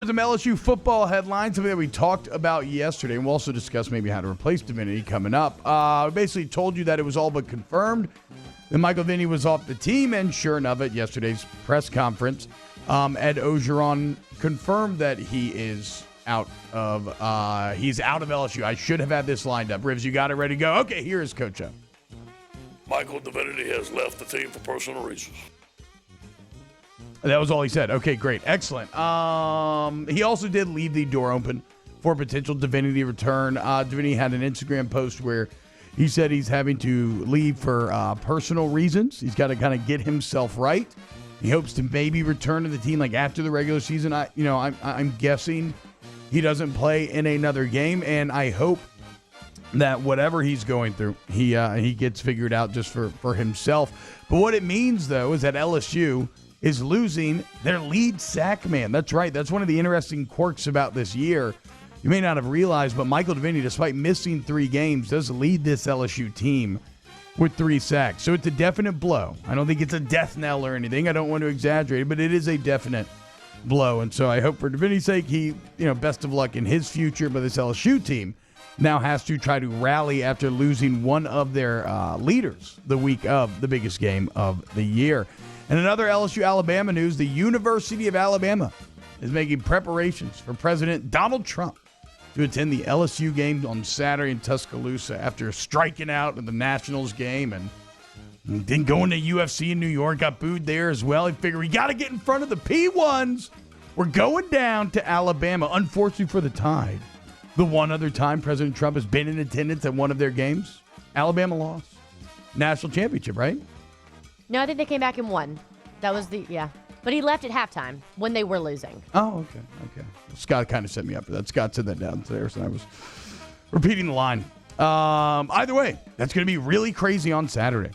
Some LSU football headlines, something that we talked about yesterday, and we'll also discuss maybe how to replace Divinity coming up. We basically told you that it was all but confirmed that Michael Divinity was off the team, and sure enough, at yesterday's press conference, Ed Orgeron confirmed that he is out of LSU. I should have had this lined up. Rivs, you got it ready to go? Okay, here is Coach O. Michael Divinity has left the team for personal reasons. That was all he said. Okay, great. Excellent. He also did leave the door open for potential Divinity return. Divinity had an Instagram post where he said he's having to leave for personal reasons. He's got to kind of get himself right. He hopes to maybe return to the team like after the regular season. I'm guessing he doesn't play in another game, and I hope that whatever he's going through, he gets figured out just for himself. But what it means, though, is that LSU is losing their lead sack man. That's right. That's one of the interesting quirks about this year. You may not have realized, but Michael Divinity, despite missing 3 games, does lead this LSU team with 3 sacks. So it's a definite blow. I don't think it's a death knell or anything. I don't want to exaggerate it, but it is a definite blow. And so I hope for Divinity's sake, best of luck in his future. But this LSU team now has to try to rally after losing one of their leaders the week of the biggest game of the year. And another LSU-Alabama news, the University of Alabama is making preparations for President Donald Trump to attend the LSU game on Saturday in Tuscaloosa after striking out in the Nationals game and then going to UFC in New York, got booed there as well. He figured we got to get in front of the P1s. We're going down to Alabama. Unfortunately for the Tide, the one other time President Trump has been in attendance at one of their games, Alabama lost. National championship, right? No, I think they came back and won. That was But he left at halftime when they were losing. Oh, okay. Scott kind of set me up for that. Scott said that downstairs, and I was repeating the line. Either way, that's going to be really crazy on Saturday,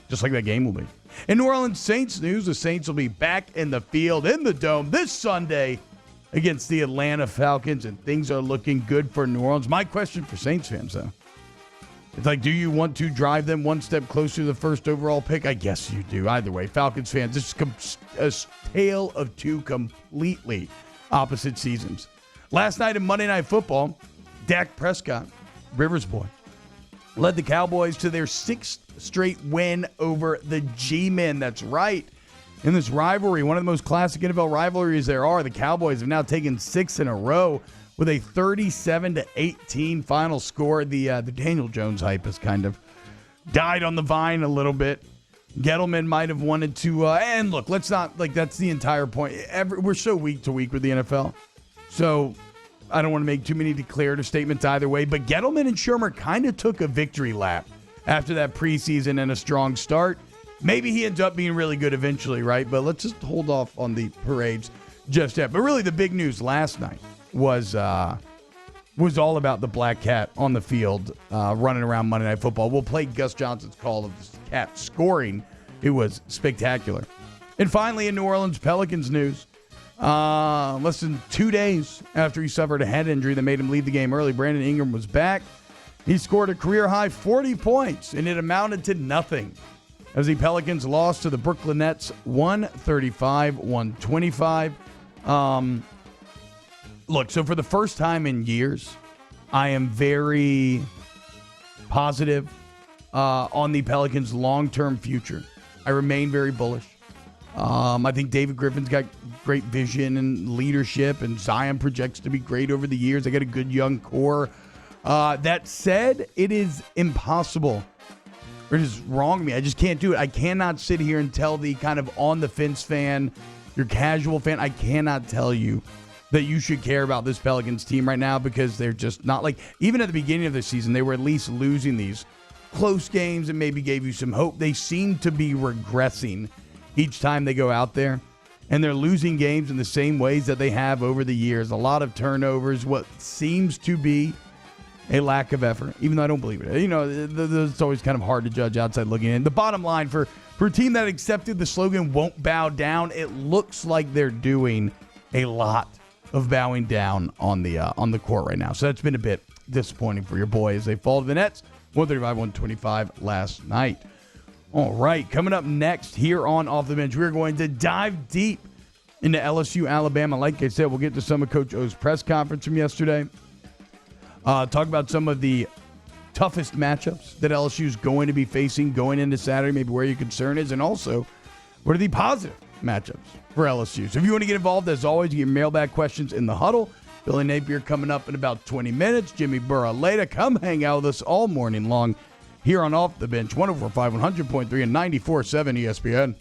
just like that game will be. In New Orleans Saints news, the Saints will be back in the field in the Dome this Sunday against the Atlanta Falcons, and things are looking good for New Orleans. My question for Saints fans, though, it's like, do you want to drive them one step closer to the first overall pick? I guess you do. Either way, Falcons fans, this is a tale of 2 completely opposite seasons. Last night in Monday Night Football, Dak Prescott, Rivers boy, led the Cowboys to their 6th straight win over the G-Men. That's right. In this rivalry, one of the most classic NFL rivalries there are, the Cowboys have now taken 6 in a row with a 37-18 final score. The Daniel Jones hype has kind of died on the vine a little bit. Gettleman might have wanted to, and look, let's not, that's the entire point. We're so week to week with the NFL. So I don't want to make too many declarative statements either way, but Gettleman and Shermer kind of took a victory lap after that preseason and a strong start. Maybe he ends up being really good eventually, right? But let's just hold off on the parades just yet. But really the big news last night was all about the black cat on the field running around Monday Night Football. We'll play Gus Johnson's call of the cat scoring. It was spectacular. And finally, in New Orleans Pelicans news, less than 2 days after he suffered a head injury that made him leave the game early, Brandon Ingram was back. He scored a career-high 40 points, and it amounted to nothing as the Pelicans lost to the Brooklyn Nets 135-125. Look, so for the first time in years, I am very positive on the Pelicans' long-term future. I remain very bullish. I think David Griffin's got great vision and leadership, and Zion projects to be great over the years. They got a good young core. That said, it is impossible. Or it is wrong of me. I just can't do it. I cannot sit here and tell the kind of on-the-fence fan, your casual fan, I cannot tell you that you should care about this Pelicans team right now because they're just not even at the beginning of the season, they were at least losing these close games and maybe gave you some hope. They seem to be regressing each time they go out there, and they're losing games in the same ways that they have over the years. A lot of turnovers, what seems to be a lack of effort, even though I don't believe it. It's always kind of hard to judge outside looking in. The bottom line, for a team that accepted the slogan, won't bow down, it looks like they're doing a lot of bowing down on the court right now. So that's been a bit disappointing for your boys. They fall to the Nets, 135-125 last night. All right, coming up next here on Off the Bench, we're going to dive deep into LSU, Alabama. Like I said, we'll get to some of Coach O's press conference from yesterday. Talk about some of the toughest matchups that LSU is going to be facing going into Saturday, maybe where your concern is, and also what are the positive matchups for LSU. So if you want to get involved, as always, you get mailbag questions in the huddle. Billy Napier coming up in about 20 minutes. Jimmy Burrow later. Come hang out with us all morning long here on Off the Bench, 104.5, 100.3, and 94.7 ESPN.